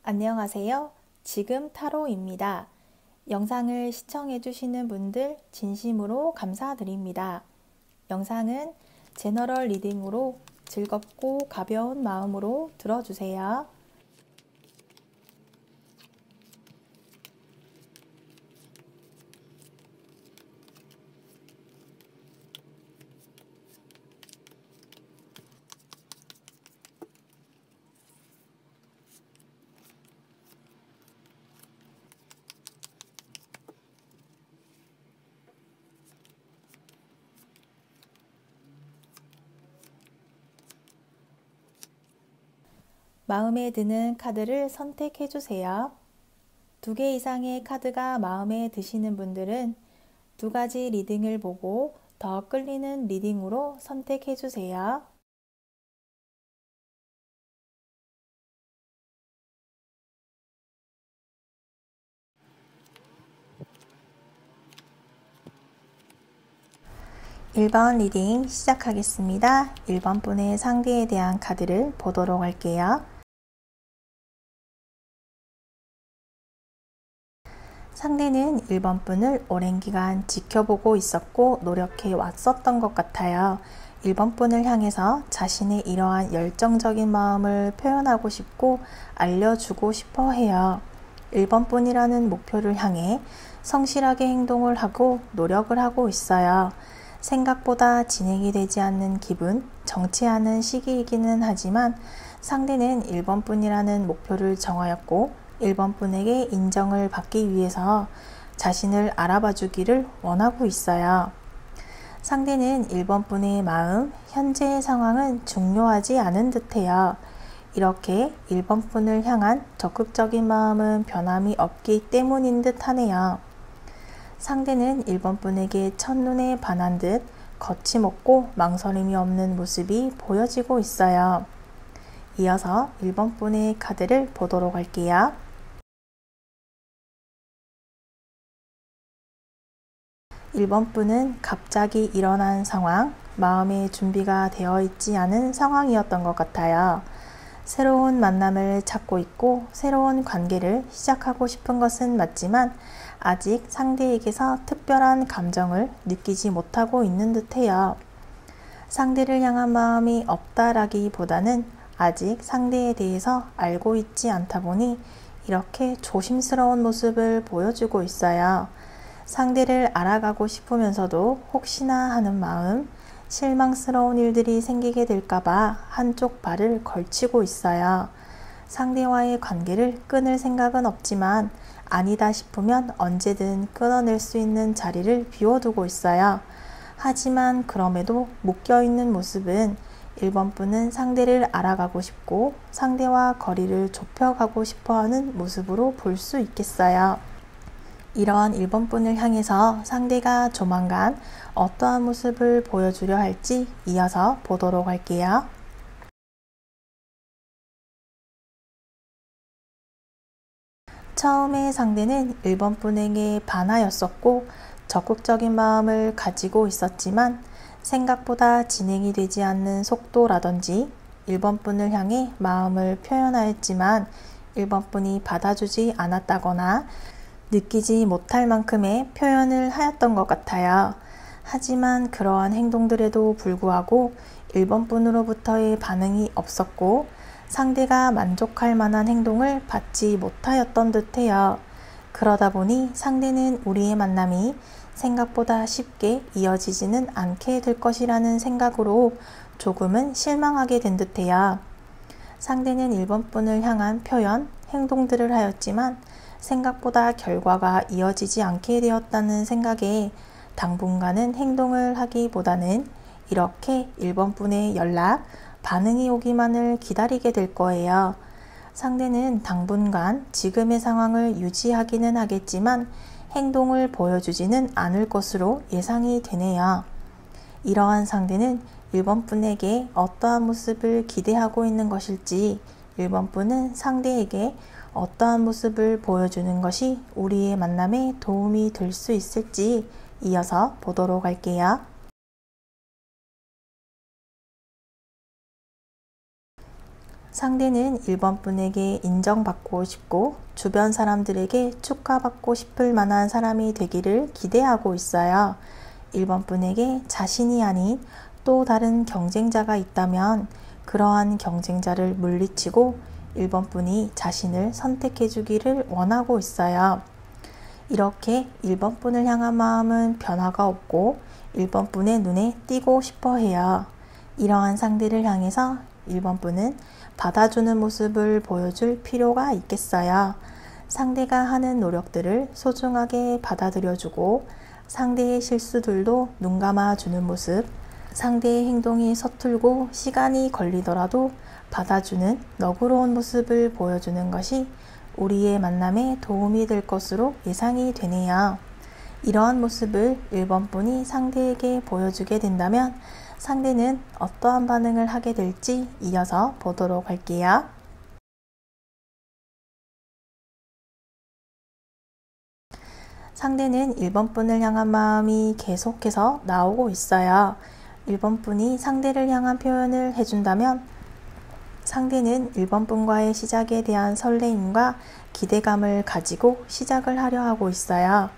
안녕하세요. 지금 타로입니다. 영상을 시청해주시는 분들 진심으로 감사드립니다. 영상은 제너럴 리딩으로 즐겁고 가벼운 마음으로 들어주세요. 마음에 드는 카드를 선택해 주세요. 2개 이상의 카드가 마음에 드시는 분들은 2가지 리딩을 보고 더 끌리는 리딩으로 선택해 주세요. (1번) 리딩 시작하겠습니다. 1번 분의 상대에 대한 카드를 보도록 할게요. 상대는 1번 분을 오랜 기간 지켜보고 있었고 노력해 왔었던 것 같아요. 1번 분을 향해서 자신의 이러한 열정적인 마음을 표현하고 싶고 알려주고 싶어 해요. 1번 분이라는 목표를 향해 성실하게 행동을 하고 노력을 하고 있어요. 생각보다 진행이 되지 않는 기분, 정치 않은 시기이기는 하지만 상대는 1번 분이라는 목표를 정하였고 1번 분에게 인정을 받기 위해서 자신을 알아봐 주기를 원하고 있어요. 상대는 1번 분의 마음, 현재의 상황은 중요하지 않은 듯해요. 이렇게 1번 분을 향한 적극적인 마음은 변함이 없기 때문인 듯 하네요. 상대는 1번 분에게 첫눈에 반한 듯 거침없고 망설임이 없는 모습이 보여지고 있어요. 이어서 1번 분의 카드를 보도록 할게요. 1번 분은 갑자기 일어난 상황, 마음의 준비가 되어 있지 않은 상황이었던 것 같아요. 새로운 만남을 찾고 있고 새로운 관계를 시작하고 싶은 것은 맞지만 아직 상대에게서 특별한 감정을 느끼지 못하고 있는 듯해요. 상대를 향한 마음이 없다라기보다는 아직 상대에 대해서 알고 있지 않다 보니 이렇게 조심스러운 모습을 보여주고 있어요. 상대를 알아가고 싶으면서도 혹시나 하는 마음, 실망스러운 일들이 생기게 될까봐 한쪽 발을 걸치고 있어요. 상대와의 관계를 끊을 생각은 없지만 아니다 싶으면 언제든 끊어낼 수 있는 자리를 비워두고 있어요. 하지만 그럼에도 묶여있는 모습은 1번 분은 상대를 알아가고 싶고 상대와 거리를 좁혀가고 싶어하는 모습으로 볼 수 있겠어요. 이러한 1번 분을 향해서 상대가 조만간 어떠한 모습을 보여주려 할지 이어서 보도록 할게요. 처음에 상대는 1번 분에게 반하였었고 적극적인 마음을 가지고 있었지만 생각보다 진행이 되지 않는 속도라든지 1번 분을 향해 마음을 표현하였지만 1번 분이 받아주지 않았다거나 느끼지 못할 만큼의 표현을 하였던 것 같아요. 하지만 그러한 행동들에도 불구하고 1번 분으로부터의 반응이 없었고 상대가 만족할 만한 행동을 받지 못하였던 듯해요. 그러다 보니 상대는 우리의 만남이 생각보다 쉽게 이어지지는 않게 될 것이라는 생각으로 조금은 실망하게 된 듯해요. 상대는 1번 분을 향한 표현, 행동들을 하였지만 생각보다 결과가 이어지지 않게 되었다는 생각에 당분간은 행동을 하기보다는 이렇게 1번 분의 연락, 반응이 오기만을 기다리게 될 거예요. 상대는 당분간 지금의 상황을 유지하기는 하겠지만 행동을 보여주지는 않을 것으로 예상이 되네요. 이러한 상대는 1번 분에게 어떠한 모습을 기대하고 있는 것일지 1번 분은 상대에게 어떠한 모습을 보여주는 것이 우리의 만남에 도움이 될 수 있을지 이어서 보도록 할게요. 상대는 1번 분에게 인정받고 싶고 주변 사람들에게 축하받고 싶을 만한 사람이 되기를 기대하고 있어요. 1번 분에게 자신이 아닌 또 다른 경쟁자가 있다면 그러한 경쟁자를 물리치고 1번 분이 자신을 선택해 주기를 원하고 있어요. 이렇게 1번 분을 향한 마음은 변화가 없고 1번 분의 눈에 띄고 싶어 해요. 이러한 상대를 향해서 1번 분은 받아주는 모습을 보여줄 필요가 있겠어요. 상대가 하는 노력들을 소중하게 받아들여주고 상대의 실수들도 눈 감아주는 모습, 상대의 행동이 서툴고 시간이 걸리더라도 받아주는 너그러운 모습을 보여주는 것이 우리의 만남에 도움이 될 것으로 예상이 되네요. 이러한 모습을 1번 분이 상대에게 보여주게 된다면 상대는 어떠한 반응을 하게 될지 이어서 보도록 할게요. 상대는 1번 분을 향한 마음이 계속해서 나오고 있어요. 1번 분이 상대를 향한 표현을 해준다면 상대는 1번 분과의 시작에 대한 설레임과 기대감을 가지고 시작을 하려 하고 있어요.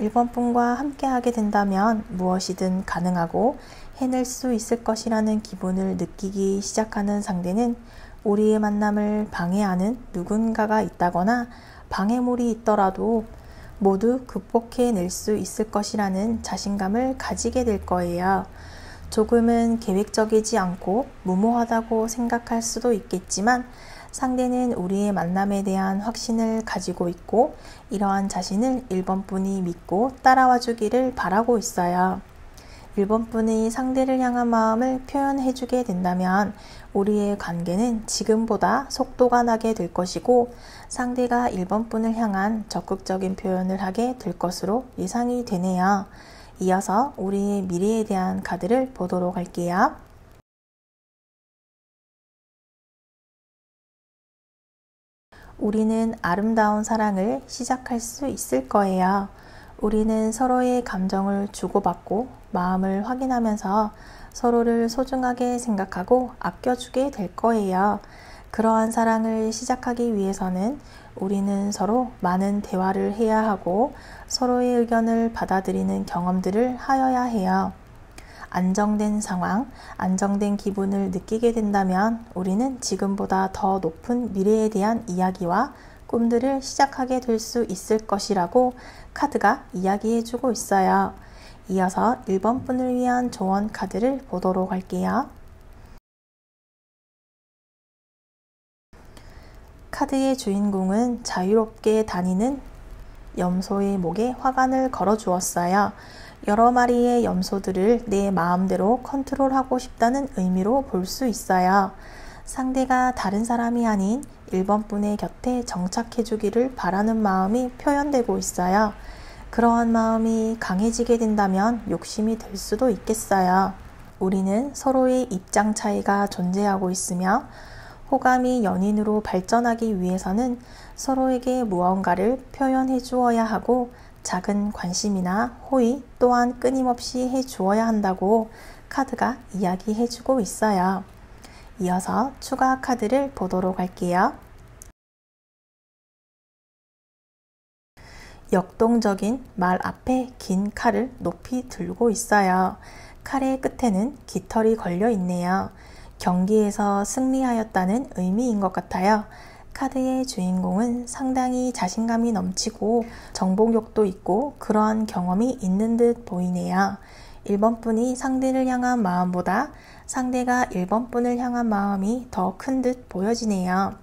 1번 분과 함께 하게 된다면 무엇이든 가능하고 해낼 수 있을 것이라는 기분을 느끼기 시작하는 상대는 우리의 만남을 방해하는 누군가가 있다거나 방해물이 있더라도 모두 극복해낼 수 있을 것이라는 자신감을 가지게 될 거예요. 조금은 계획적이지 않고 무모하다고 생각할 수도 있겠지만 상대는 우리의 만남에 대한 확신을 가지고 있고 이러한 자신을 1번 분이 믿고 따라와 주기를 바라고 있어요. 1번 분이 상대를 향한 마음을 표현해 주게 된다면 우리의 관계는 지금보다 속도가 나게 될 것이고 상대가 1번 분을 향한 적극적인 표현을 하게 될 것으로 예상이 되네요. 이어서 우리의 미래에 대한 카드를 보도록 할게요. 우리는 아름다운 사랑을 시작할 수 있을 거예요. 우리는 서로의 감정을 주고받고 마음을 확인하면서 서로를 소중하게 생각하고 아껴주게 될 거예요. 그러한 사랑을 시작하기 위해서는 우리는 서로 많은 대화를 해야 하고 서로의 의견을 받아들이는 경험들을 하여야 해요. 안정된 상황, 안정된 기분을 느끼게 된다면 우리는 지금보다 더 높은 미래에 대한 이야기와 꿈들을 시작하게 될 수 있을 것이라고 카드가 이야기해주고 있어요. 이어서 1번 분을 위한 조언 카드를 보도록 할게요. 카드의 주인공은 자유롭게 다니는 염소의 목에 화관을 걸어 주었어요. 여러 마리의 염소들을 내 마음대로 컨트롤하고 싶다는 의미로 볼 수 있어요. 상대가 다른 사람이 아닌 1번 분의 곁에 정착해 주기를 바라는 마음이 표현되고 있어요. 그러한 마음이 강해지게 된다면 욕심이 될 수도 있겠어요. 우리는 서로의 입장 차이가 존재하고 있으며 호감이 연인으로 발전하기 위해서는 서로에게 무언가를 표현해 주어야 하고 작은 관심이나 호의 또한 끊임없이 해 주어야 한다고 카드가 이야기해 주고 있어요. 이어서 추가 카드를 보도록 할게요. 역동적인 말 앞에 긴 칼을 높이 들고 있어요. 칼의 끝에는 깃털이 걸려 있네요. 경기에서 승리하였다는 의미인 것 같아요. 카드의 주인공은 상당히 자신감이 넘치고 정복욕도 있고 그러한 경험이 있는 듯 보이네요. 1번 분이 상대를 향한 마음보다 상대가 1번 분을 향한 마음이 더 큰 듯 보여지네요.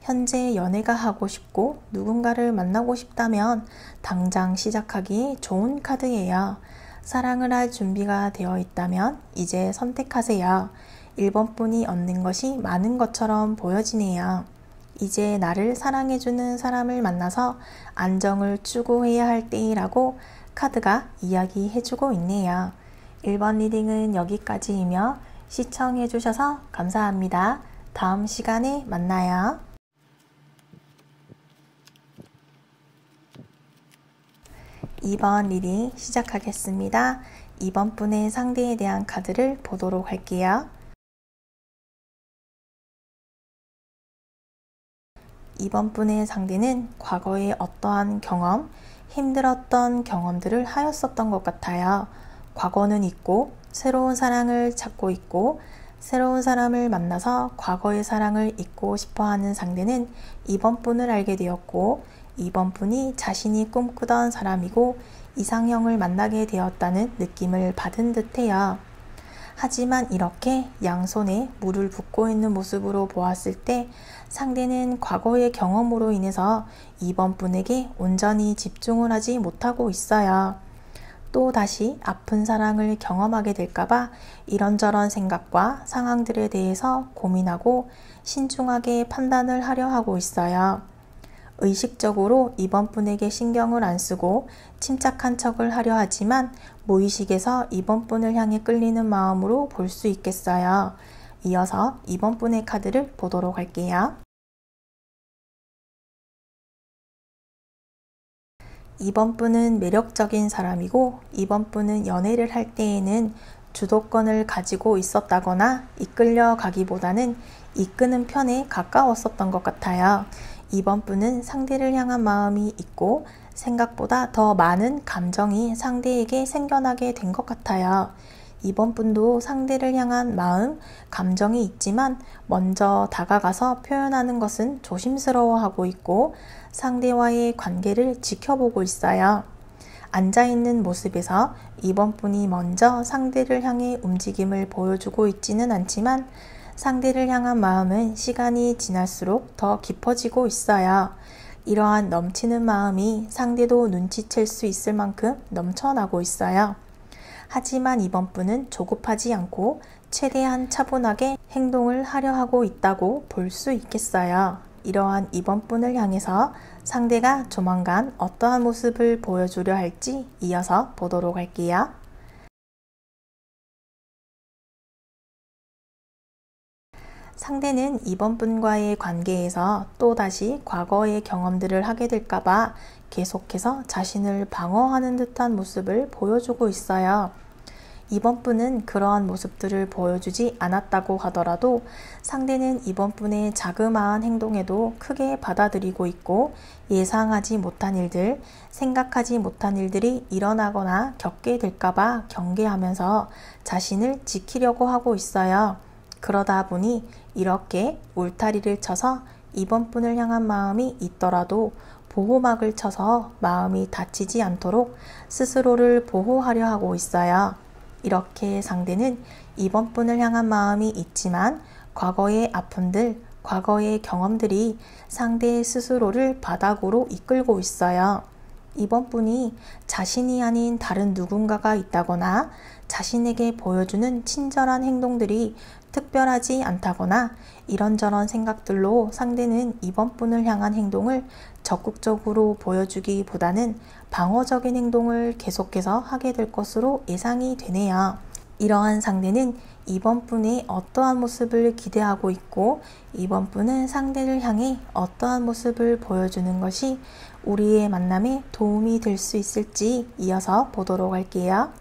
현재 연애가 하고 싶고 누군가를 만나고 싶다면 당장 시작하기에 좋은 카드예요. 사랑을 할 준비가 되어 있다면 이제 선택하세요. 1번 분이 얻는 것이 많은 것처럼 보여지네요. 이제 나를 사랑해주는 사람을 만나서 안정을 추구해야 할 때이라고 카드가 이야기해주고 있네요. 1번 리딩은 여기까지이며 시청해주셔서 감사합니다. 다음 시간에 만나요. 2번 리딩 시작하겠습니다. 2번 분의 상대에 대한 카드를 보도록 할게요. 이번 분의 상대는 과거에 어떠한 경험, 힘들었던 경험들을 하였었던 것 같아요. 과거는 있고 새로운 사랑을 찾고 있고 새로운 사람을 만나서 과거의 사랑을 잊고 싶어하는 상대는 이번 분을 알게 되었고 이번 분이 자신이 꿈꾸던 사람이고 이상형을 만나게 되었다는 느낌을 받은 듯해요. 하지만 이렇게 양손에 물을 붓고 있는 모습으로 보았을 때 상대는 과거의 경험으로 인해서 이번 분에게 온전히 집중을 하지 못하고 있어요. 또 다시 아픈 사랑을 경험하게 될까봐 이런저런 생각과 상황들에 대해서 고민하고 신중하게 판단을 하려 하고 있어요. 의식적으로 이번 분에게 신경을 안 쓰고 침착한 척을 하려 하지만 무의식에서 이번 분을 향해 끌리는 마음으로 볼 수 있겠어요. 이어서 이번 분의 카드를 보도록 할게요. 이번 분은 매력적인 사람이고 이번 분은 연애를 할 때에는 주도권을 가지고 있었다거나 이끌려 가기보다는 이끄는 편에 가까웠었던 것 같아요. 이번 분은 상대를 향한 마음이 있고 생각보다 더 많은 감정이 상대에게 생겨나게 된 것 같아요. 이번 분도 상대를 향한 마음, 감정이 있지만 먼저 다가가서 표현하는 것은 조심스러워하고 있고 상대와의 관계를 지켜보고 있어요. 앉아있는 모습에서 이번 분이 먼저 상대를 향해 움직임을 보여주고 있지는 않지만 상대를 향한 마음은 시간이 지날수록 더 깊어지고 있어요. 이러한 넘치는 마음이 상대도 눈치챌 수 있을 만큼 넘쳐나고 있어요. 하지만 이번 분은 조급하지 않고 최대한 차분하게 행동을 하려 하고 있다고 볼 수 있겠어요. 이러한 이번 분을 향해서 상대가 조만간 어떠한 모습을 보여주려 할지 이어서 보도록 할게요. 상대는 이번 분과의 관계에서 또다시 과거의 경험들을 하게 될까봐 계속해서 자신을 방어하는 듯한 모습을 보여주고 있어요. 이번 분은 그러한 모습들을 보여주지 않았다고 하더라도 상대는 이번 분의 자그마한 행동에도 크게 받아들이고 있고 예상하지 못한 일들, 생각하지 못한 일들이 일어나거나 겪게 될까봐 경계하면서 자신을 지키려고 하고 있어요. 그러다 보니 이렇게 울타리를 쳐서 이번 분을 향한 마음이 있더라도 보호막을 쳐서 마음이 다치지 않도록 스스로를 보호하려 하고 있어요. 이렇게 상대는 이번 분을 향한 마음이 있지만 과거의 아픔들, 과거의 경험들이 상대의 스스로를 바닥으로 이끌고 있어요. 이번 분이 자신이 아닌 다른 누군가가 있다거나 자신에게 보여주는 친절한 행동들이 특별하지 않다거나 이런저런 생각들로 상대는 이번 분을 향한 행동을 적극적으로 보여주기보다는 방어적인 행동을 계속해서 하게 될 것으로 예상이 되네요. 이러한 상대는 이번 분의 어떠한 모습을 기대하고 있고 이번 분은 상대를 향해 어떠한 모습을 보여주는 것이 우리의 만남에 도움이 될 수 있을지 이어서 보도록 할게요.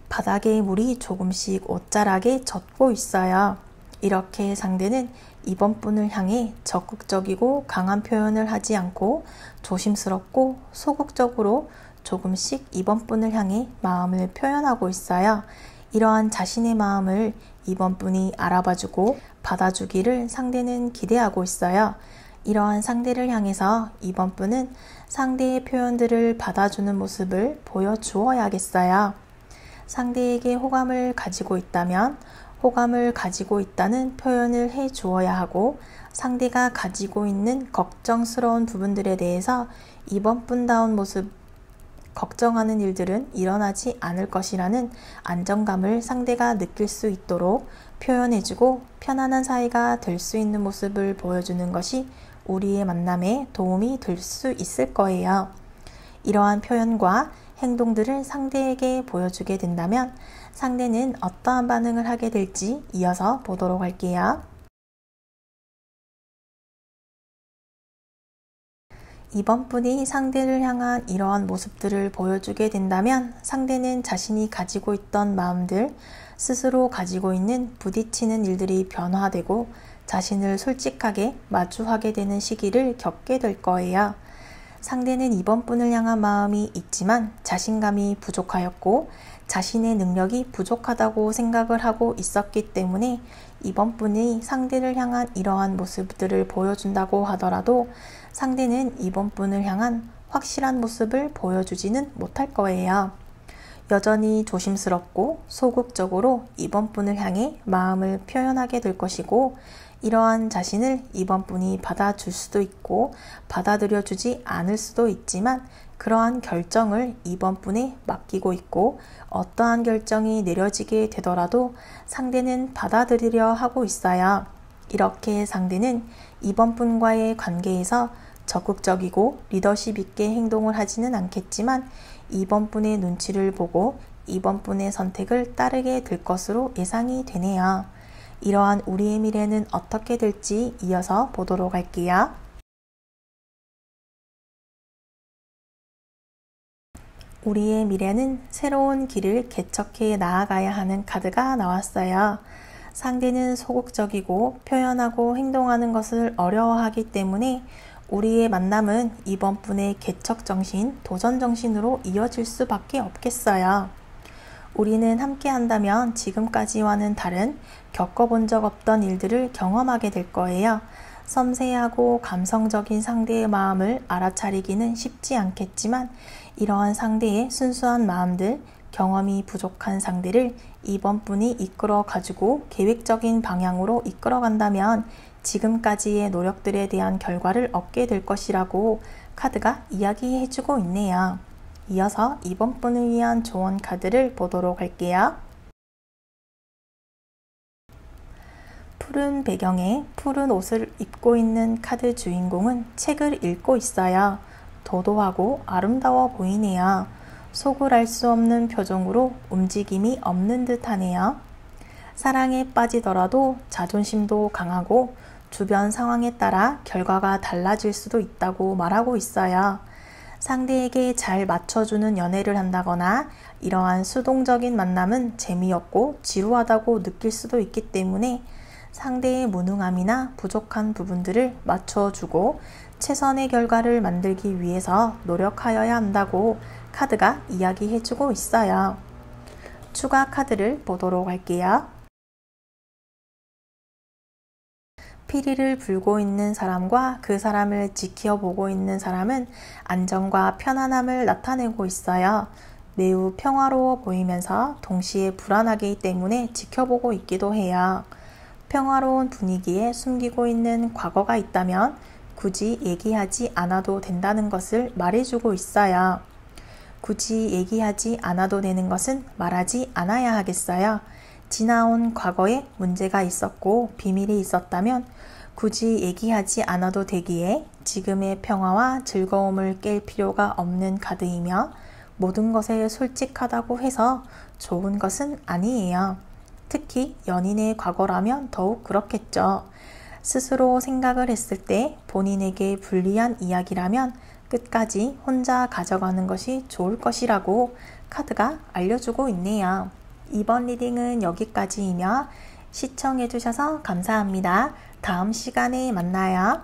바닥에 물이 조금씩 옷자락에 젖고 있어요. 이렇게 상대는 이번 분을 향해 적극적이고 강한 표현을 하지 않고 조심스럽고 소극적으로 조금씩 이번 분을 향해 마음을 표현하고 있어요. 이러한 자신의 마음을 이번 분이 알아봐주고 받아주기를 상대는 기대하고 있어요. 이러한 상대를 향해서 이번 분은 상대의 표현들을 받아주는 모습을 보여주어야겠어요. 상대에게 호감을 가지고 있다면 호감을 가지고 있다는 표현을 해 주어야 하고 상대가 가지고 있는 걱정스러운 부분들에 대해서 이번 분다운 모습, 걱정하는 일들은 일어나지 않을 것이라는 안정감을 상대가 느낄 수 있도록 표현해주고 편안한 사이가 될 수 있는 모습을 보여주는 것이 우리의 만남에 도움이 될 수 있을 거예요. 이러한 표현과 행동들을 상대에게 보여주게 된다면 상대는 어떠한 반응을 하게 될지 이어서 보도록 할게요. 이번 분이 상대를 향한 이러한 모습들을 보여주게 된다면 상대는 자신이 가지고 있던 마음들, 스스로 가지고 있는 부딪히는 일들이 변화되고 자신을 솔직하게 마주하게 되는 시기를 겪게 될 거예요. 상대는 이번 분을 향한 마음이 있지만 자신감이 부족하였고 자신의 능력이 부족하다고 생각을 하고 있었기 때문에 이번 분이 상대를 향한 이러한 모습들을 보여준다고 하더라도 상대는 이번 분을 향한 확실한 모습을 보여주지는 못할 거예요. 여전히 조심스럽고 소극적으로 이번 분을 향해 마음을 표현하게 될 것이고 이러한 자신을 이번 분이 받아줄 수도 있고 받아들여주지 않을 수도 있지만 그러한 결정을 이번 분에 맡기고 있고 어떠한 결정이 내려지게 되더라도 상대는 받아들이려 하고 있어요. 이렇게 상대는 이번 분과의 관계에서 적극적이고 리더십 있게 행동을 하지는 않겠지만 이번 분의 눈치를 보고 이번 분의 선택을 따르게 될 것으로 예상이 되네요. 이러한 우리의 미래는 어떻게 될지 이어서 보도록 할게요. 우리의 미래는 새로운 길을 개척해 나아가야 하는 카드가 나왔어요. 상대는 소극적이고 표현하고 행동하는 것을 어려워하기 때문에 우리의 만남은 이번 분의 개척정신, 도전정신으로 이어질 수밖에 없겠어요. 우리는 함께 한다면 지금까지와는 다른 겪어본 적 없던 일들을 경험하게 될 거예요. 섬세하고 감성적인 상대의 마음을 알아차리기는 쉽지 않겠지만 이러한 상대의 순수한 마음들, 경험이 부족한 상대를 이번 분이 이끌어 가지고 계획적인 방향으로 이끌어 간다면 지금까지의 노력들에 대한 결과를 얻게 될 것이라고 카드가 이야기해주고 있네요. 이어서 이번 분을 위한 조언 카드를 보도록 할게요. 푸른 배경에 푸른 옷을 입고 있는 카드 주인공은 책을 읽고 있어요. 도도하고 아름다워 보이네요. 속을 알 수 없는 표정으로 움직임이 없는 듯 하네요. 사랑에 빠지더라도 자존심도 강하고 주변 상황에 따라 결과가 달라질 수도 있다고 말하고 있어요. 상대에게 잘 맞춰주는 연애를 한다거나 이러한 수동적인 만남은 재미없고 지루하다고 느낄 수도 있기 때문에 상대의 무능함이나 부족한 부분들을 맞춰주고 최선의 결과를 만들기 위해서 노력하여야 한다고 카드가 이야기해주고 있어요. 추가 카드를 보도록 할게요. 피리를 불고 있는 사람과 그 사람을 지켜보고 있는 사람은 안정과 편안함을 나타내고 있어요. 매우 평화로워 보이면서 동시에 불안하기 때문에 지켜보고 있기도 해요. 평화로운 분위기에 숨기고 있는 과거가 있다면 굳이 얘기하지 않아도 된다는 것을 말해주고 있어요. 굳이 얘기하지 않아도 되는 것은 말하지 않아야 하겠어요. 지나온 과거에 문제가 있었고 비밀이 있었다면 굳이 얘기하지 않아도 되기에 지금의 평화와 즐거움을 깰 필요가 없는 카드이며 모든 것에 솔직하다고 해서 좋은 것은 아니에요. 특히 연인의 과거라면 더욱 그렇겠죠. 스스로 생각을 했을 때 본인에게 불리한 이야기라면 끝까지 혼자 가져가는 것이 좋을 것이라고 카드가 알려주고 있네요. 이번 리딩은 여기까지이며 시청해주셔서 감사합니다. 다음 시간에 만나요.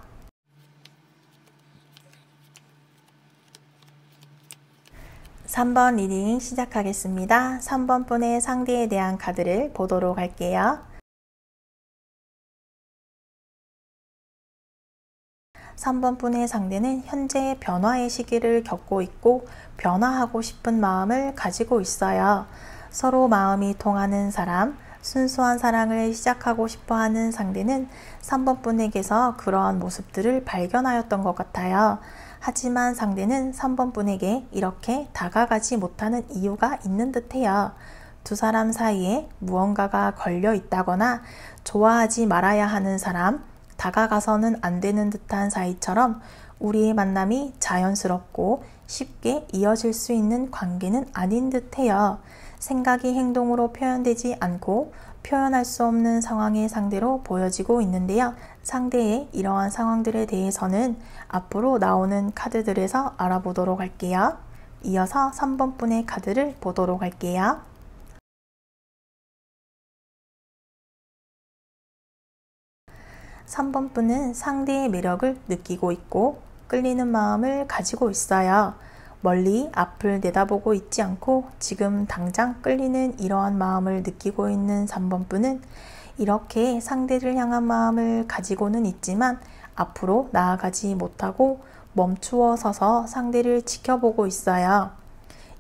3번 리딩 시작하겠습니다. 3번 분의 상대에 대한 카드를 보도록 할게요. 3번 분의 상대는 현재 변화의 시기를 겪고 있고 변화하고 싶은 마음을 가지고 있어요. 서로 마음이 통하는 사람, 순수한 사랑을 시작하고 싶어하는 상대는 3번 분에게서 그러한 모습들을 발견하였던 것 같아요. 하지만 상대는 3번 분에게 이렇게 다가가지 못하는 이유가 있는 듯해요. 두 사람 사이에 무언가가 걸려 있다거나 좋아하지 말아야 하는 사람, 다가가서는 안 되는 듯한 사이처럼 우리의 만남이 자연스럽고 쉽게 이어질 수 있는 관계는 아닌 듯해요. 생각이 행동으로 표현되지 않고 표현할 수 없는 상황의 상대로 보여지고 있는데요. 상대의 이러한 상황들에 대해서는 앞으로 나오는 카드들에서 알아보도록 할게요. 이어서 3번 분의 카드를 보도록 할게요. 3번 분은 상대의 매력을 느끼고 있고 끌리는 마음을 가지고 있어요. 멀리 앞을 내다보고 있지 않고 지금 당장 끌리는 이러한 마음을 느끼고 있는 3번 분은 이렇게 상대를 향한 마음을 가지고는 있지만 앞으로 나아가지 못하고 멈추어 서서 상대를 지켜보고 있어요.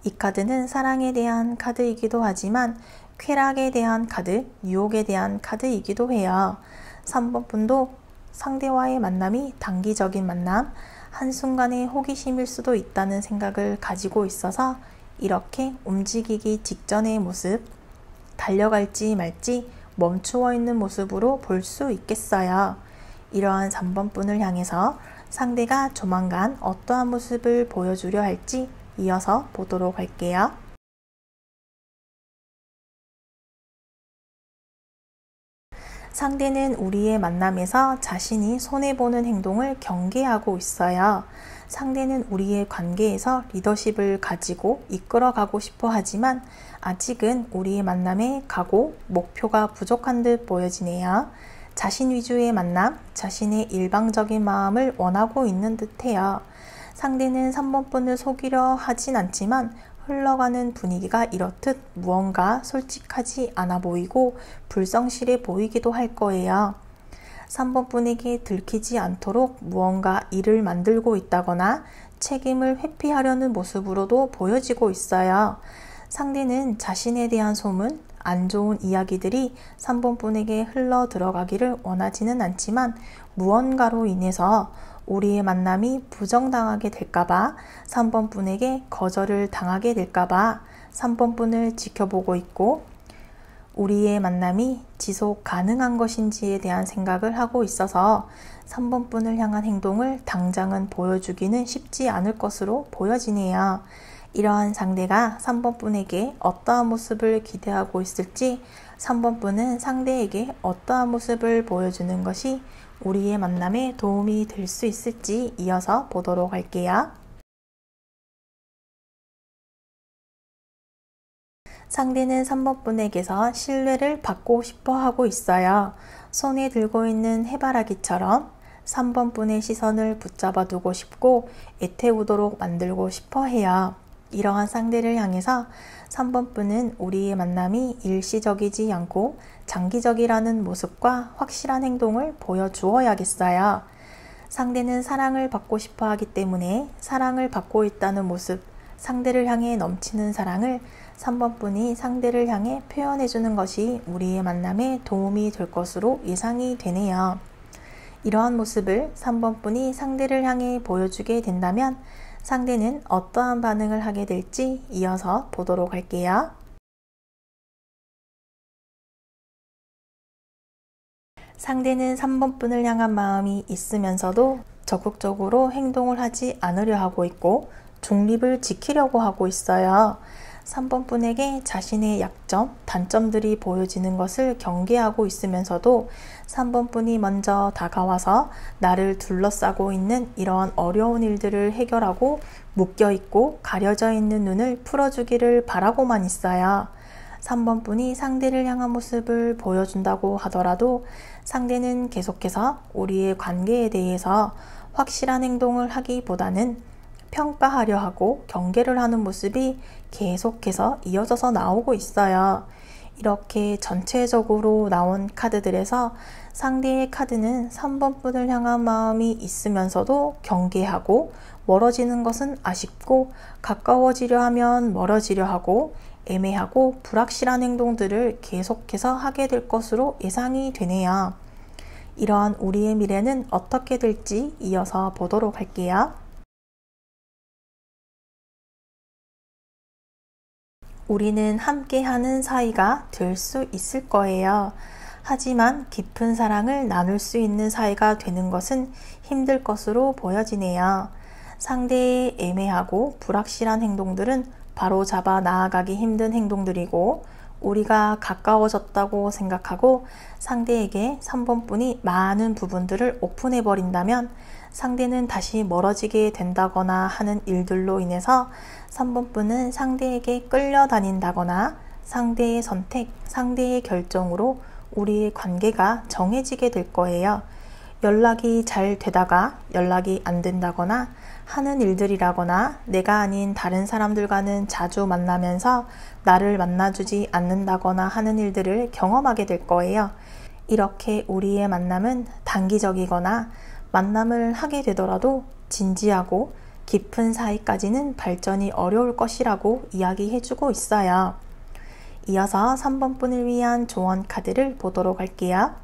이 카드는 사랑에 대한 카드이기도 하지만 쾌락에 대한 카드, 유혹에 대한 카드이기도 해요. 3번 분도 상대와의 만남이 단기적인 만남, 한순간의 호기심일 수도 있다는 생각을 가지고 있어서 이렇게 움직이기 직전의 모습, 달려갈지 말지 멈추어 있는 모습으로 볼 수 있겠어요. 이러한 3번 분을 향해서 상대가 조만간 어떠한 모습을 보여주려 할지 이어서 보도록 할게요. 상대는 우리의 만남에서 자신이 손해보는 행동을 경계하고 있어요. 상대는 우리의 관계에서 리더십을 가지고 이끌어가고 싶어 하지만 아직은 우리의 만남에 각오, 목표가 부족한 듯 보여지네요. 자신 위주의 만남, 자신의 일방적인 마음을 원하고 있는 듯해요. 상대는 3번 분을 속이려 하진 않지만 흘러가는 분위기가 이렇듯 무언가 솔직하지 않아 보이고 불성실해 보이기도 할 거예요. 3번 분에게 들키지 않도록 무언가 일을 만들고 있다거나 책임을 회피하려는 모습으로도 보여지고 있어요. 상대는 자신에 대한 소문, 안 좋은 이야기들이 3번 분에게 흘러 들어가기를 원하지는 않지만 무언가로 인해서 우리의 만남이 부정당하게 될까봐 3번 분에게 거절을 당하게 될까봐 3번 분을 지켜보고 있고 우리의 만남이 지속 가능한 것인지에 대한 생각을 하고 있어서 3번 분을 향한 행동을 당장은 보여주기는 쉽지 않을 것으로 보여지네요. 이러한 상대가 3번 분에게 어떠한 모습을 기대하고 있을지 3번 분은 상대에게 어떠한 모습을 보여주는 것이 우리의 만남에 도움이 될 수 있을지 이어서 보도록 할게요. 상대는 3번 분에게서 신뢰를 받고 싶어 하고 있어요. 손에 들고 있는 해바라기처럼 3번 분의 시선을 붙잡아 두고 싶고 애태우도록 만들고 싶어 해요. 이러한 상대를 향해서 3번 분은 우리의 만남이 일시적이지 않고 장기적이라는 모습과 확실한 행동을 보여주어야겠어요. 상대는 사랑을 받고 싶어 하기 때문에 사랑을 받고 있다는 모습, 상대를 향해 넘치는 사랑을 3번 분이 상대를 향해 표현해 주는 것이 우리의 만남에 도움이 될 것으로 예상이 되네요. 이러한 모습을 3번 분이 상대를 향해 보여주게 된다면 상대는 어떠한 반응을 하게 될지 이어서 보도록 할게요. 상대는 3번 분을 향한 마음이 있으면서도 적극적으로 행동을 하지 않으려 하고 있고 중립을 지키려고 하고 있어요. 3번 분에게 자신의 약점, 단점들이 보여지는 것을 경계하고 있으면서도 3번 분이 먼저 다가와서 나를 둘러싸고 있는 이러한 어려운 일들을 해결하고 묶여있고 가려져 있는 눈을 풀어주기를 바라고만 있어요. 3번 분이 상대를 향한 모습을 보여준다고 하더라도 상대는 계속해서 우리의 관계에 대해서 확실한 행동을 하기보다는 평가하려 하고 경계를 하는 모습이 계속해서 이어져서 나오고 있어요. 이렇게 전체적으로 나온 카드들에서 상대의 카드는 3번 분을 향한 마음이 있으면서도 경계하고 멀어지는 것은 아쉽고 가까워지려 하면 멀어지려 하고 애매하고 불확실한 행동들을 계속해서 하게 될 것으로 예상이 되네요. 이러한 우리의 미래는 어떻게 될지 이어서 보도록 할게요. 우리는 함께하는 사이가 될 수 있을 거예요. 하지만 깊은 사랑을 나눌 수 있는 사이가 되는 것은 힘들 것으로 보여지네요. 상대의 애매하고 불확실한 행동들은 바로 잡아 나아가기 힘든 행동들이고 우리가 가까워졌다고 생각하고 상대에게 3번 분이 많은 부분들을 오픈해 버린다면 상대는 다시 멀어지게 된다거나 하는 일들로 인해서 3번 분은 상대에게 끌려다닌다거나 상대의 선택, 상대의 결정으로 우리의 관계가 정해지게 될 거예요. 연락이 잘 되다가 연락이 안 된다거나 하는 일들이라거나 내가 아닌 다른 사람들과는 자주 만나면서 나를 만나주지 않는다거나 하는 일들을 경험하게 될 거예요. 이렇게 우리의 만남은 단기적이거나 만남을 하게 되더라도 진지하고 깊은 사이까지는 발전이 어려울 것이라고 이야기해주고 있어요. 이어서 3번 분을 위한 조언 카드를 보도록 할게요.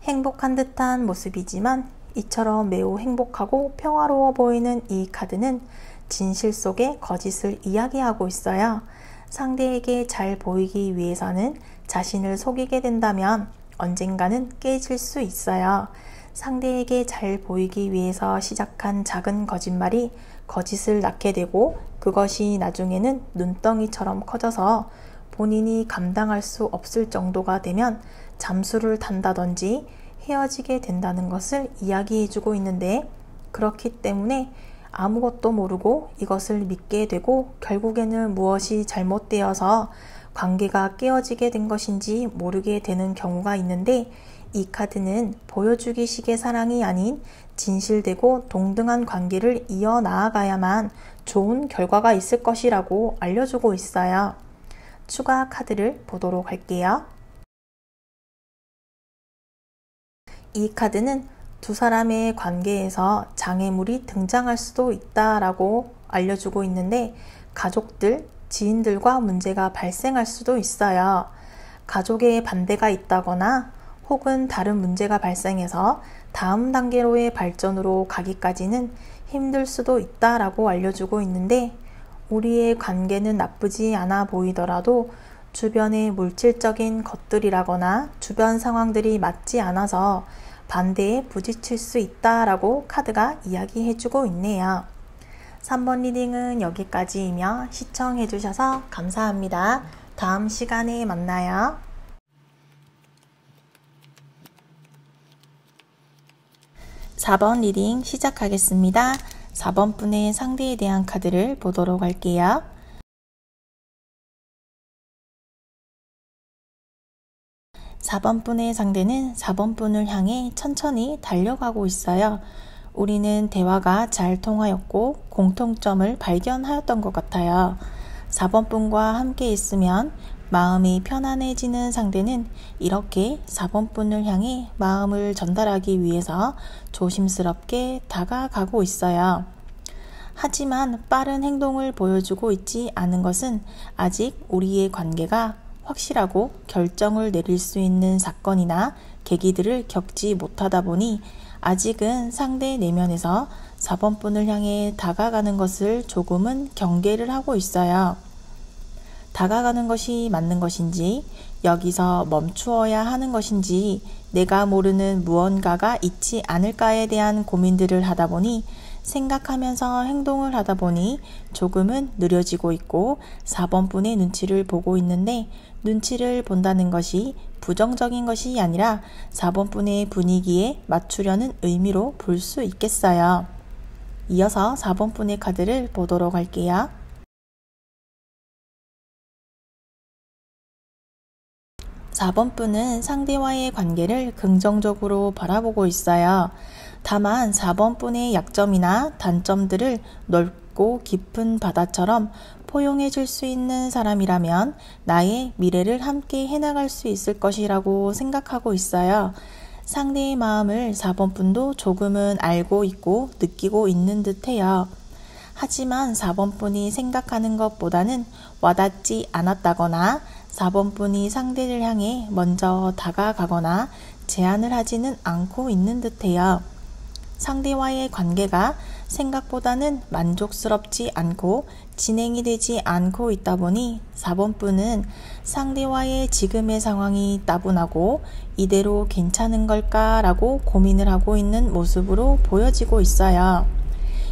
행복한 듯한 모습이지만 이처럼 매우 행복하고 평화로워 보이는 이 카드는 진실 속의 거짓을 이야기하고 있어요. 상대에게 잘 보이기 위해서는 자신을 속이게 된다면 언젠가는 깨질 수 있어요. 상대에게 잘 보이기 위해서 시작한 작은 거짓말이 거짓을 낳게 되고 그것이 나중에는 눈덩이처럼 커져서 본인이 감당할 수 없을 정도가 되면 잠수를 탄다든지 헤어지게 된다는 것을 이야기해주고 있는데, 그렇기 때문에 아무것도 모르고 이것을 믿게 되고 결국에는 무엇이 잘못되어서 관계가 깨어지게 된 것인지 모르게 되는 경우가 있는데, 이 카드는 보여주기식의 사랑이 아닌 진실되고 동등한 관계를 이어나아가야만 좋은 결과가 있을 것이라고 알려주고 있어요. 추가 카드를 보도록 할게요. 이 카드는 두 사람의 관계에서 장애물이 등장할 수도 있다라고 알려주고 있는데, 가족들, 지인들과 문제가 발생할 수도 있어요. 가족의 반대가 있다거나 혹은 다른 문제가 발생해서 다음 단계로의 발전으로 가기까지는 힘들 수도 있다라고 알려주고 있는데, 우리의 관계는 나쁘지 않아 보이더라도 주변의 물질적인 것들이라거나 주변 상황들이 맞지 않아서 반대에 부딪힐 수 있다라고 카드가 이야기해주고 있네요. 3번 리딩은 여기까지이며 시청해주셔서 감사합니다. 다음 시간에 만나요. 4번 리딩 시작하겠습니다. 4번 분의 상대에 대한 카드를 보도록 할게요. 4번 분의 상대는 4번 분을 향해 천천히 달려가고 있어요. 우리는 대화가 잘 통하였고 공통점을 발견하였던 것 같아요. 4번 분과 함께 있으면 마음이 편안해지는 상대는 이렇게 4번 분을 향해 마음을 전달하기 위해서 조심스럽게 다가가고 있어요. 하지만 빠른 행동을 보여주고 있지 않은 것은 아직 우리의 관계가 확실하고 결정을 내릴 수 있는 사건이나 계기들을 겪지 못하다 보니 아직은 상대 내면에서 4번 분을 향해 다가가는 것을 조금은 경계를 하고 있어요. 다가가는 것이 맞는 것인지, 여기서 멈추어야 하는 것인지, 내가 모르는 무언가가 있지 않을까에 대한 고민들을 하다 보니, 생각하면서 행동을 하다 보니 조금은 느려지고 있고 4번 분의 눈치를 보고 있는데, 눈치를 본다는 것이 부정적인 것이 아니라 4번 분의 분위기에 맞추려는 의미로 볼 수 있겠어요. 이어서 4번 분의 카드를 보도록 할게요. 4번 분은 상대와의 관계를 긍정적으로 바라보고 있어요. 다만 4번 분의 약점이나 단점들을 넓고 깊은 바다처럼 포용해 줄 수 있는 사람이라면 나의 미래를 함께 해나갈 수 있을 것이라고 생각하고 있어요. 상대의 마음을 4번 분도 조금은 알고 있고 느끼고 있는 듯해요. 하지만 4번 분이 생각하는 것보다는 와닿지 않았다거나 4번 분이 상대를 향해 먼저 다가가거나 제안을 하지는 않고 있는 듯해요. 상대와의 관계가 생각보다는 만족스럽지 않고 진행이 되지 않고 있다 보니 4번 분은 상대와의 지금의 상황이 따분하고 이대로 괜찮은 걸까라고 고민을 하고 있는 모습으로 보여지고 있어요.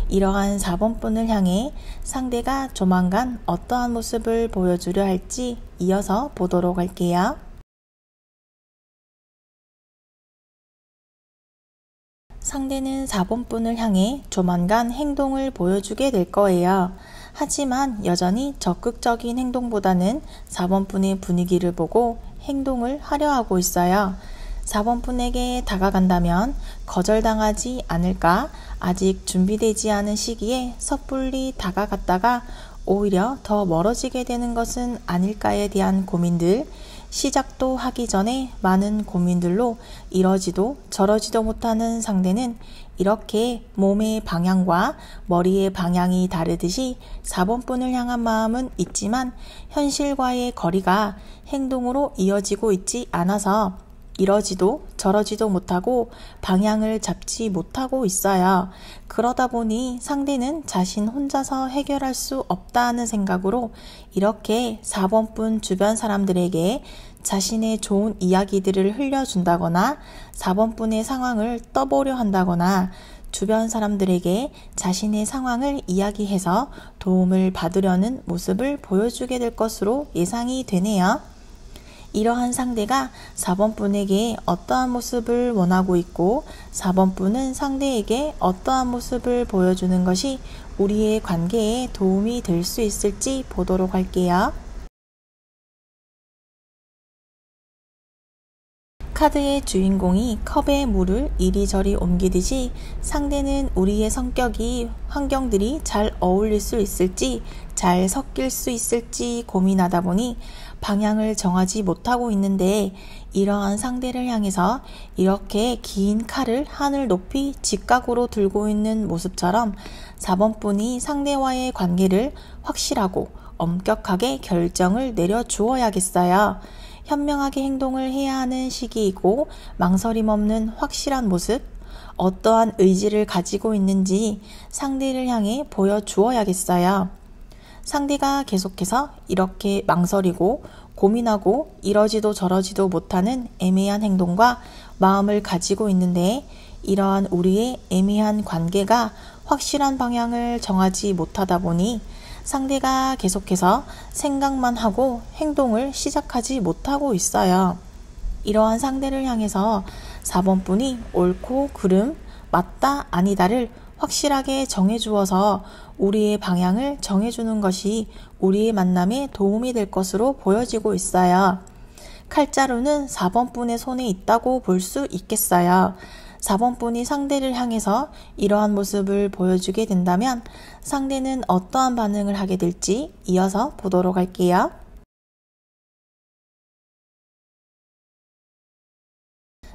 이러한 4번 분을 향해 상대가 조만간 어떠한 모습을 보여주려 할지 이어서 보도록 할게요. 상대는 4번 분을 향해 조만간 행동을 보여주게 될 거예요. 하지만 여전히 적극적인 행동보다는 4번 분의 분위기를 보고 행동을 하려 하고 있어요. 4번 분에게 다가간다면 거절당하지 않을까 아직 준비되지 않은 시기에 섣불리 다가갔다가 오히려 더 멀어지게 되는 것은 아닐까에 대한 고민들, 시작도 하기 전에 많은 고민들로 이러지도 저러지도 못하는 상대는 이렇게 몸의 방향과 머리의 방향이 다르듯이 4번 분을 향한 마음은 있지만 현실과의 거리가 행동으로 이어지고 있지 않아서 이러지도 저러지도 못하고 방향을 잡지 못하고 있어요. 그러다 보니 상대는 자신 혼자서 해결할 수 없다는 생각으로 이렇게 4번 분 주변 사람들에게 자신의 좋은 이야기들을 흘려준다거나 4번 분의 상황을 떠보려 한다거나 주변 사람들에게 자신의 상황을 이야기해서 도움을 받으려는 모습을 보여주게 될 것으로 예상이 되네요. 이러한 상대가 4번 분에게 어떠한 모습을 원하고 있고 4번 분은 상대에게 어떠한 모습을 보여주는 것이 우리의 관계에 도움이 될 수 있을지 보도록 할게요. 카드의 주인공이 컵에 물을 이리저리 옮기듯이 상대는 우리의 성격이 환경들이 잘 어울릴 수 있을지 잘 섞일 수 있을지 고민하다 보니 방향을 정하지 못하고 있는데 이러한 상대를 향해서 이렇게 긴 칼을 하늘 높이 직각으로 들고 있는 모습처럼 4번 분이 상대와의 관계를 확실하고 엄격하게 결정을 내려주어야겠어요. 현명하게 행동을 해야 하는 시기이고 망설임 없는 확실한 모습, 어떠한 의지를 가지고 있는지 상대를 향해 보여주어야겠어요. 상대가 계속해서 이렇게 망설이고 고민하고 이러지도 저러지도 못하는 애매한 행동과 마음을 가지고 있는데 이러한 우리의 애매한 관계가 확실한 방향을 정하지 못하다 보니 상대가 계속해서 생각만 하고 행동을 시작하지 못하고 있어요. 이러한 상대를 향해서 4번 분이 옳고 그름, 맞다, 아니다를 확실하게 정해주어서 우리의 방향을 정해주는 것이 우리의 만남에 도움이 될 것으로 보여지고 있어요. 칼자루는 4번 분의 손에 있다고 볼 수 있겠어요. 4번 분이 상대를 향해서 이러한 모습을 보여주게 된다면 상대는 어떠한 반응을 하게 될지 이어서 보도록 할게요.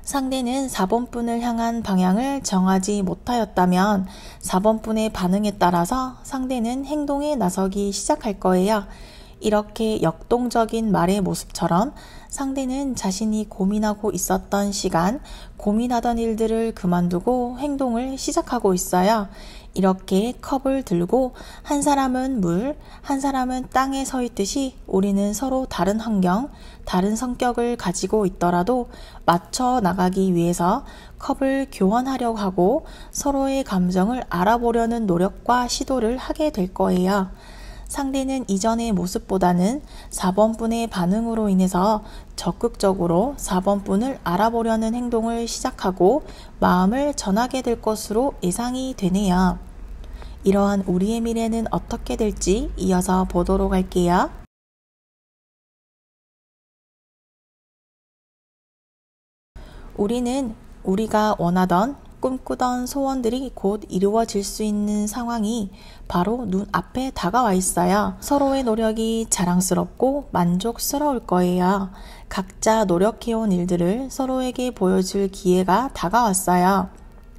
상대는 4번 분을 향한 방향을 정하지 못하였다면 4번 분의 반응에 따라서 상대는 행동에 나서기 시작할 거예요. 이렇게 역동적인 말의 모습처럼 상대는 자신이 고민하고 있었던 시간, 고민하던 일들을 그만두고 행동을 시작하고 있어요. 이렇게 컵을 들고 한 사람은 물, 한 사람은 땅에 서 있듯이 우리는 서로 다른 환경, 다른 성격을 가지고 있더라도 맞춰 나가기 위해서 컵을 교환하려고 하고 서로의 감정을 알아보려는 노력과 시도를 하게 될 거예요. 상대는 이전의 모습보다는 4번 분의 반응으로 인해서 적극적으로 4번 분을 알아보려는 행동을 시작하고 마음을 전하게 될 것으로 예상이 되네요. 이러한 우리의 미래는 어떻게 될지 이어서 보도록 할게요. 우리는 우리가 원하던 꿈꾸던 소원들이 곧 이루어질 수 있는 상황이 바로 눈앞에 다가와 있어요. 서로의 노력이 자랑스럽고 만족스러울 거예요. 각자 노력해온 일들을 서로에게 보여줄 기회가 다가왔어요.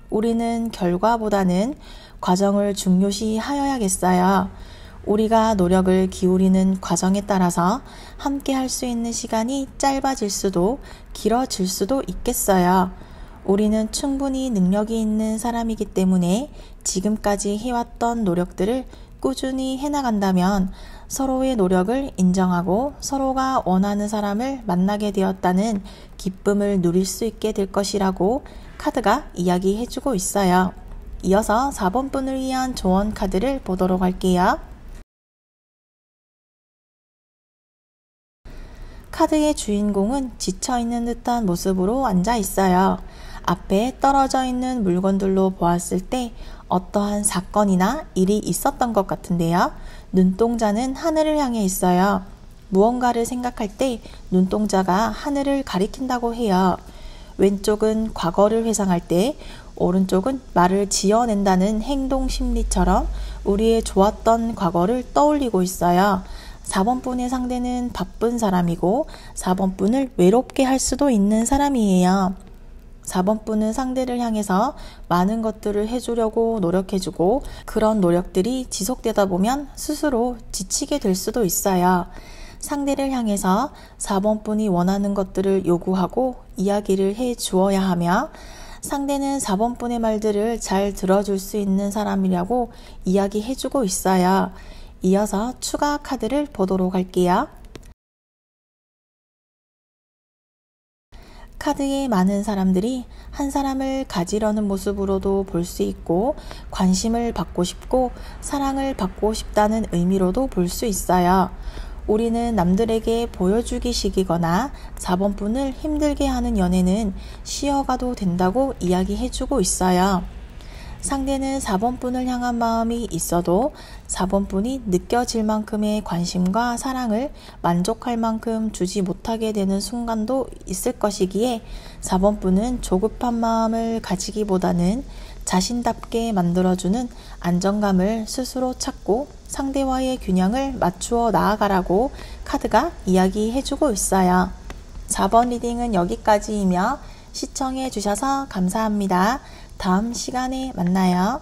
우리는 결과보다는 과정을 중요시 하여야겠어요. 우리가 노력을 기울이는 과정에 따라서 함께 할 수 있는 시간이 짧아질 수도 길어질 수도 있겠어요. 우리는 충분히 능력이 있는 사람이기 때문에 지금까지 해왔던 노력들을 꾸준히 해나간다면 서로의 노력을 인정하고 서로가 원하는 사람을 만나게 되었다는 기쁨을 누릴 수 있게 될 것이라고 카드가 이야기해주고 있어요. 이어서 4번 분을 위한 조언 카드를 보도록 할게요. 카드의 주인공은 지쳐있는 듯한 모습으로 앉아 있어요. 앞에 떨어져 있는 물건들로 보았을 때 어떠한 사건이나 일이 있었던 것 같은데요. 눈동자는 하늘을 향해 있어요. 무언가를 생각할 때 눈동자가 하늘을 가리킨다고 해요. 왼쪽은 과거를 회상할 때, 오른쪽은 말을 지어낸다는 행동 심리처럼 우리의 좋았던 과거를 떠올리고 있어요. 4번 분의 상대는 바쁜 사람이고 4번 분을 외롭게 할 수도 있는 사람이에요. 4번 분은 상대를 향해서 많은 것들을 해주려고 노력해주고 그런 노력들이 지속되다 보면 스스로 지치게 될 수도 있어요. 상대를 향해서 4번 분이 원하는 것들을 요구하고 이야기를 해 주어야 하며 상대는 4번 분의 말들을 잘 들어줄 수 있는 사람이라고 이야기해주고 있어요. 이어서 추가 카드를 보도록 할게요. 카드에 많은 사람들이 한 사람을 가지려는 모습으로도 볼 수 있고 관심을 받고 싶고 사랑을 받고 싶다는 의미로도 볼 수 있어요. 우리는 남들에게 보여주기식이거나 4번 분을 힘들게 하는 연애는 쉬어가도 된다고 이야기해주고 있어요. 상대는 4번 분을 향한 마음이 있어도 4번 분이 느껴질 만큼의 관심과 사랑을 만족할 만큼 주지 못하게 되는 순간도 있을 것이기에 4번 분은 조급한 마음을 가지기보다는 자신답게 만들어주는 안정감을 스스로 찾고 상대와의 균형을 맞추어 나아가라고 카드가 이야기해주고 있어요. 4번 리딩은 여기까지이며 시청해 주셔서 감사합니다. 다음 시간에 만나요.